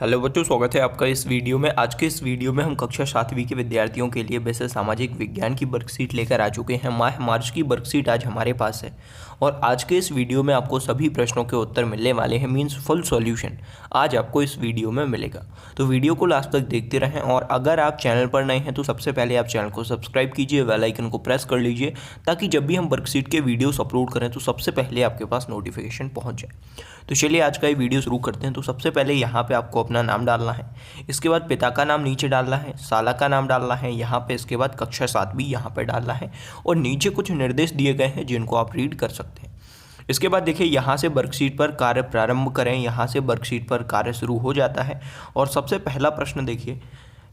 Hello बच्चों, स्वागत है आपका इस वीडियो में। आज के इस वीडियो में हम कक्षा 7वीं के विद्यार्थियों के लिए वैसे सामाजिक विज्ञान की वर्कशीट लेकर आ चुके हैं। माह मार्च की वर्कशीट आज हमारे पास है और आज के इस वीडियो में आपको सभी प्रश्नों के उत्तर मिलने वाले हैं। मींस फुल सॉल्यूशन आज आपको इस वीडियो में मिलेगा। तो वीडियो को लास्ट तक देखते रहें और अगर आप चैनल पर नए हैं तो सबसे पहले आप चैनल को सब्सक्राइब कीजिए, बेल आइकन को प्रेस कर लीजिए ताकि जब भी हम वर्कशीट के वीडियोस अपलोड करें तो सबसे पहले आपके पास नोटिफिकेशन पहुँच जाए। तो चलिए आज का ये वीडियो शुरू करते हैं। तो सबसे पहले यहाँ पे आपको अपना नाम डालना है, इसके बाद पिता का नाम नीचे डालना है, साला का नाम डालना है यहाँ पे, इसके बाद कक्षा 7वीं यहाँ पे डालना है और नीचे कुछ निर्देश दिए गए हैं जिनको आप रीड कर सकते हैं। इसके बाद देखिए यहाँ से वर्कशीट पर कार्य प्रारंभ करें, यहाँ से वर्कशीट पर कार्य शुरू हो जाता है और सबसे पहला प्रश्न देखिए,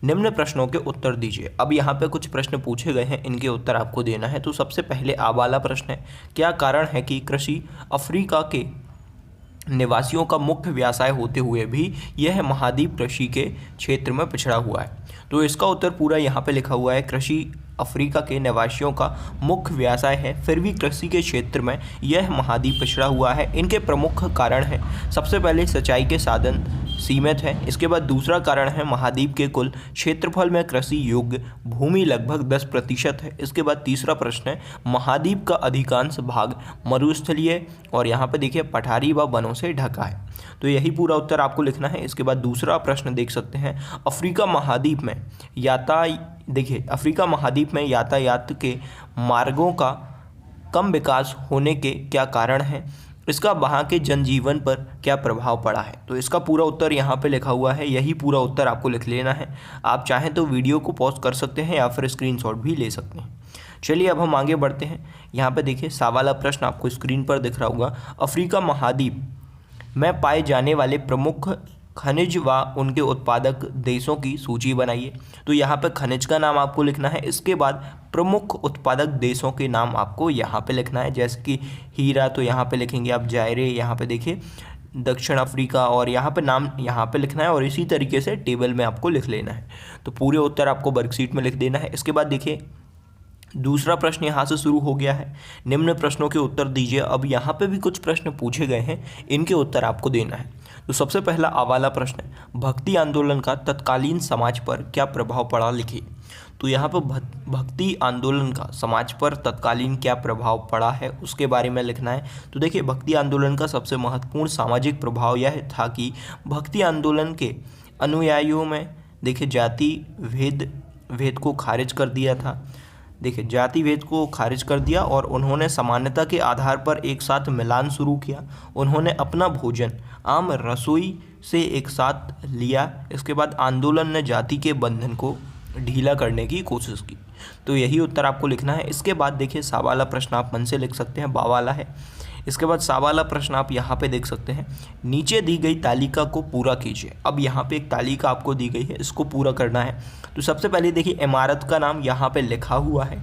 निम्न प्रश्नों के उत्तर दीजिए। अब यहाँ पे कुछ प्रश्न पूछे गए हैं, इनके उत्तर आपको देना है। तो सबसे पहले आ वाला प्रश्न है, क्या कारण है कि कृषि अफ्रीका के निवासियों का मुख्य व्यवसाय होते हुए भी यह महाद्वीप कृषि के क्षेत्र में पिछड़ा हुआ है? तो इसका उत्तर पूरा यहाँ पे लिखा हुआ है, कृषि अफ्रीका के निवासियों का मुख्य व्यवसाय है फिर भी कृषि के क्षेत्र में यह महाद्वीप पिछड़ा हुआ है। इनके प्रमुख कारण हैं, सबसे पहले सिंचाई के साधन सीमित है, इसके बाद दूसरा कारण है महाद्वीप के कुल क्षेत्रफल में कृषि योग्य भूमि लगभग 10% है, इसके बाद तीसरा प्रश्न है महाद्वीप का अधिकांश भाग मरुस्थलीय और यहाँ पे देखिए पठारी व वनों से ढका है। तो यही पूरा उत्तर आपको लिखना है। इसके बाद दूसरा प्रश्न देख सकते हैं, अफ्रीका महाद्वीप में यातायात के मार्गों का कम विकास होने के क्या कारण है, इसका वहाँ के जनजीवन पर क्या प्रभाव पड़ा है? तो इसका पूरा उत्तर यहाँ पे लिखा हुआ है, यही पूरा उत्तर आपको लिख लेना है। आप चाहें तो वीडियो को पॉज कर सकते हैं या फिर स्क्रीनशॉट भी ले सकते हैं। चलिए अब हम आगे बढ़ते हैं। यहाँ पे देखिए सवाला प्रश्न आपको स्क्रीन पर दिख रहा होगा, अफ्रीका महाद्वीप में पाए जाने वाले प्रमुख खनिज व उनके उत्पादक देशों की सूची बनाइए। तो यहाँ पे खनिज का नाम आपको लिखना है, इसके बाद प्रमुख उत्पादक देशों के नाम आपको यहाँ पे लिखना है। जैसे कि हीरा तो यहाँ पे लिखेंगे आप जायरे, यहाँ पे देखिए दक्षिण अफ्रीका और यहाँ पे नाम यहाँ पे लिखना है और इसी तरीके से टेबल में आपको लिख लेना है। तो पूरे उत्तर आपको वर्कशीट में लिख देना है। इसके बाद देखिए दूसरा प्रश्न यहाँ से शुरू हो गया है, निम्न प्रश्नों के उत्तर दीजिए। अब यहाँ पे भी कुछ प्रश्न पूछे गए हैं, इनके उत्तर आपको देना है। तो सबसे पहला आवाला प्रश्न है, भक्ति आंदोलन का तत्कालीन समाज पर क्या प्रभाव पड़ा, लिखिए। तो यहाँ पर भक्ति आंदोलन का समाज पर तत्कालीन क्या प्रभाव पड़ा है उसके बारे में लिखना है। तो देखिए भक्ति आंदोलन का सबसे महत्वपूर्ण सामाजिक प्रभाव यह था कि भक्ति आंदोलन के अनुयायियों में देखिए जाति भेद को खारिज कर दिया था। देखिए जाति भेद को खारिज कर दिया और उन्होंने समानता के आधार पर एक साथ मिलान शुरू किया। उन्होंने अपना भोजन आम रसोई से एक साथ लिया। इसके बाद आंदोलन ने जाति के बंधन को ढीला करने की कोशिश की। तो यही उत्तर आपको लिखना है। इसके बाद देखिए सा वाला प्रश्न आप मन से लिख सकते हैं, बा वाला है। इसके बाद सा वाला प्रश्न आप यहाँ पे देख सकते हैं, नीचे दी गई तालिका को पूरा कीजिए। अब यहाँ पे एक तालिका आपको दी गई है, इसको पूरा करना है। तो सबसे पहले देखिए इमारत का नाम यहाँ पे लिखा हुआ है।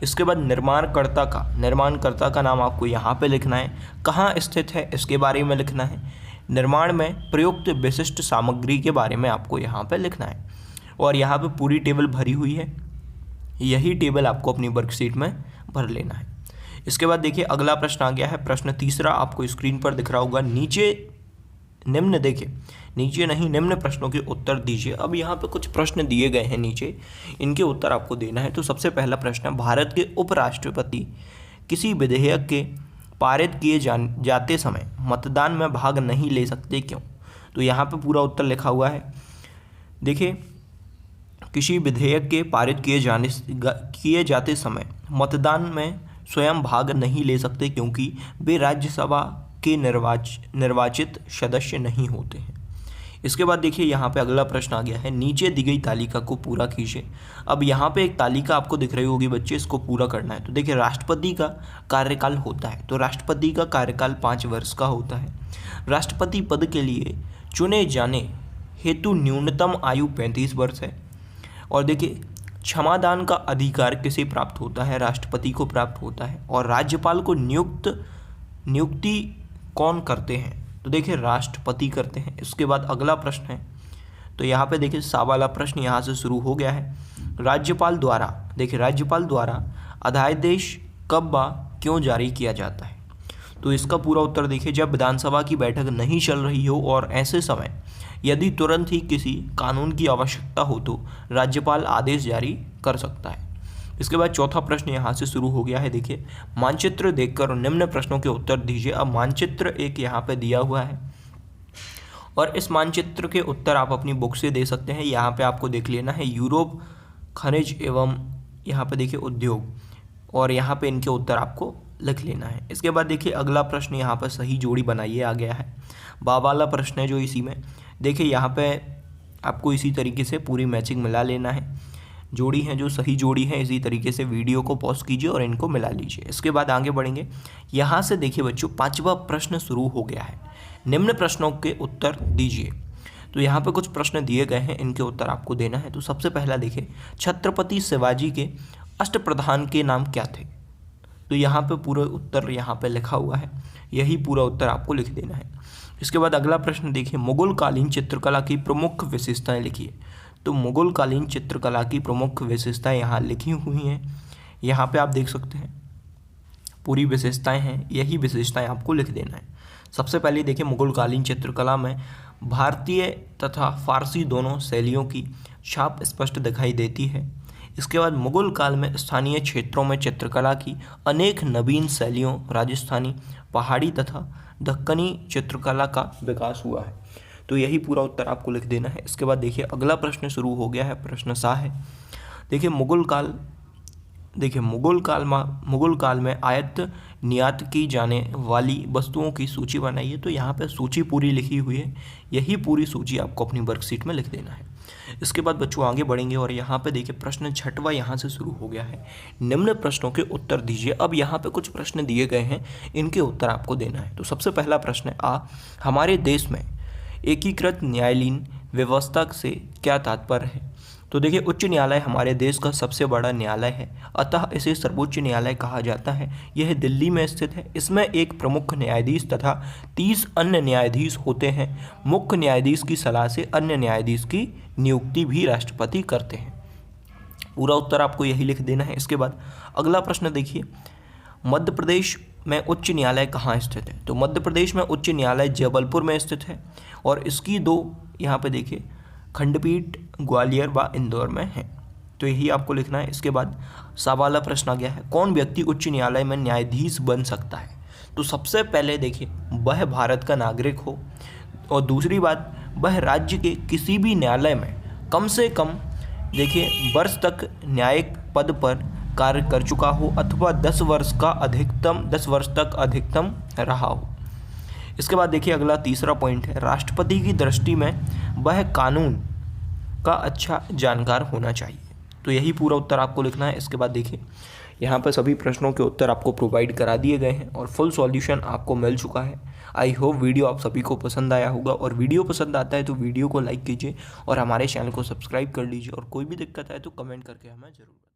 इसके बाद निर्माणकर्ता का नाम आपको यहाँ पे लिखना है, कहाँ स्थित है इसके बारे में लिखना है, निर्माण में प्रयुक्त विशिष्ट सामग्री के बारे में आपको यहाँ पे लिखना है और यहाँ पे पूरी टेबल भरी हुई है। यही टेबल आपको अपनी वर्कशीट में भर लेना है। इसके बाद देखिए अगला प्रश्न आ गया है, प्रश्न तीसरा आपको स्क्रीन पर दिख रहा होगा, निम्न प्रश्नों के उत्तर दीजिए। अब यहाँ पे कुछ प्रश्न दिए गए हैं नीचे, इनके उत्तर आपको देना है। तो सबसे पहला प्रश्न है, भारत के उपराष्ट्रपति किसी विधेयक के पारित किए जाते समय मतदान में भाग नहीं ले सकते, क्यों? तो यहाँ पे पूरा उत्तर लिखा हुआ है। देखिए किसी विधेयक के पारित किए जाते समय मतदान में स्वयं भाग नहीं ले सकते क्योंकि वे राज्यसभा के निर्वाचित सदस्य नहीं होते हैं। इसके बाद देखिए यहाँ पे अगला प्रश्न आ गया है, नीचे दी गई तालिका को पूरा कीजिए। अब यहाँ पे एक तालिका आपको दिख रही होगी बच्चे, इसको पूरा करना है। तो देखिए राष्ट्रपति का कार्यकाल होता है, तो राष्ट्रपति का कार्यकाल 5 वर्ष का होता है। राष्ट्रपति पद के लिए चुने जाने हेतु न्यूनतम आयु 35 वर्ष है। और देखिए क्षमादान का अधिकार किसे प्राप्त होता है, राष्ट्रपति को प्राप्त होता है। और राज्यपाल को नियुक्ति कौन करते हैं, तो देखिए राष्ट्रपति करते हैं। इसके बाद अगला प्रश्न है, तो यहाँ पे देखिए सा वाला प्रश्न यहाँ से शुरू हो गया है, राज्यपाल द्वारा अध्यादेश कब व क्यों जारी किया जाता है? तो इसका पूरा उत्तर देखिए, जब विधानसभा की बैठक नहीं चल रही हो और ऐसे समय यदि तुरंत ही किसी कानून की आवश्यकता हो तो राज्यपाल आदेश जारी कर सकता है। इसके बाद चौथा प्रश्न यहाँ से शुरू हो गया है। देखिए, मानचित्र देखकर निम्न प्रश्नों के उत्तर दीजिए। अब मानचित्र एक यहाँ पे दिया हुआ है और इस मानचित्र के उत्तर आप अपनी बुक से दे सकते हैं। यहाँ पे आपको देख लेना है यूरोप खनिज एवं यहाँ पे देखिए उद्योग, और यहाँ पे इनके उत्तर आपको लिख लेना है। इसके बाद देखिए अगला प्रश्न यहाँ पर सही जोड़ी बनाइए आ गया है। वाला प्रश्न है जो इसी में देखिए यहाँ पे आपको इसी तरीके से पूरी मैचिंग मिला लेना है। जोड़ी है जो सही जोड़ी है, इसी तरीके से वीडियो को पॉज कीजिए और इनको मिला लीजिए। इसके बाद आगे बढ़ेंगे। यहाँ से देखिए बच्चों 5वां प्रश्न शुरू हो गया है। निम्न प्रश्नों के उत्तर दीजिए। तो यहाँ पे कुछ प्रश्न दिए गए हैं, इनके उत्तर आपको देना है। तो सबसे पहला देखिए, छत्रपति शिवाजी के अष्टप्रधान के नाम क्या थे? तो यहाँ पे पूरा उत्तर यहाँ पे लिखा हुआ है, यही पूरा उत्तर आपको लिख देना है। इसके बाद अगला प्रश्न देखिए, मुगल कालीन चित्रकला की प्रमुख विशेषताएं लिखिए। तो मुगल कालीन चित्रकला की प्रमुख विशेषताएं यहाँ लिखी हुई हैं। यहाँ पे आप देख सकते हैं पूरी विशेषताएं हैं, यही विशेषताएं आपको लिख देना है। सबसे पहले देखिए, मुगल कालीन चित्रकला में भारतीय तथा फारसी दोनों शैलियों की छाप स्पष्ट दिखाई देती है। इसके बाद मुगल काल में स्थानीय क्षेत्रों में चित्रकला की अनेक नवीन शैलियों, राजस्थानी, पहाड़ी तथा दक्कनी चित्रकला का विकास हुआ है। तो यही पूरा उत्तर आपको लिख देना है। इसके बाद देखिए अगला प्रश्न शुरू हो गया है, प्रश्न सा है। देखिए मुगल काल में आयात निर्यात की जाने वाली वस्तुओं की सूची बनाइए। तो यहाँ पे सूची पूरी लिखी हुई है, यही पूरी सूची आपको अपनी वर्कशीट में लिख देना है। इसके बाद बच्चों आगे बढ़ेंगे और यहाँ पे देखिए प्रश्न 6वां यहाँ से शुरू हो गया है। निम्न प्रश्नों के उत्तर दीजिए। अब यहाँ पे कुछ प्रश्न दिए गए हैं, इनके उत्तर आपको देना है। तो सबसे पहला प्रश्न है, हमारे देश में एकीकृत न्यायालयीन व्यवस्था से क्या तात्पर्य है? तो देखिए उच्च न्यायालय हमारे देश का सबसे बड़ा न्यायालय है, अतः इसे सर्वोच्च न्यायालय कहा जाता है। यह दिल्ली में स्थित है। इसमें एक प्रमुख न्यायाधीश तथा 30 अन्य न्यायाधीश होते हैं। मुख्य न्यायाधीश की सलाह से अन्य न्यायाधीश की नियुक्ति भी राष्ट्रपति करते हैं। पूरा उत्तर आपको यही लिख देना है। इसके बाद अगला प्रश्न देखिए, मध्य प्रदेश में उच्च न्यायालय कहाँ स्थित है? तो मध्य प्रदेश में उच्च न्यायालय जबलपुर में स्थित है और इसकी 2 यहाँ पे देखिए खंडपीठ ग्वालियर व इंदौर में है। तो यही आपको लिखना है। इसके बाद सवाला प्रश्न आ गया है, कौन व्यक्ति उच्च न्यायालय में न्यायाधीश बन सकता है? तो सबसे पहले देखिए वह भारत का नागरिक हो, और दूसरी बात वह राज्य के किसी भी न्यायालय में कम से कम देखिए वर्ष तक न्यायिक पद पर कार्य कर चुका हो अथवा 10 वर्ष तक अधिकतम रहा हो। इसके बाद देखिए अगला तीसरा पॉइंट है, राष्ट्रपति की दृष्टि में वह कानून का अच्छा जानकार होना चाहिए। तो यही पूरा उत्तर आपको लिखना है। इसके बाद देखिए यहाँ पर सभी प्रश्नों के उत्तर आपको प्रोवाइड करा दिए गए हैं और फुल सॉल्यूशन आपको मिल चुका है। आई होप वीडियो आप सभी को पसंद आया होगा, और वीडियो पसंद आता है तो वीडियो को लाइक कीजिए और हमारे चैनल को सब्सक्राइब कर लीजिए, और कोई भी दिक्कत आए तो कमेंट करके हमें ज़रूर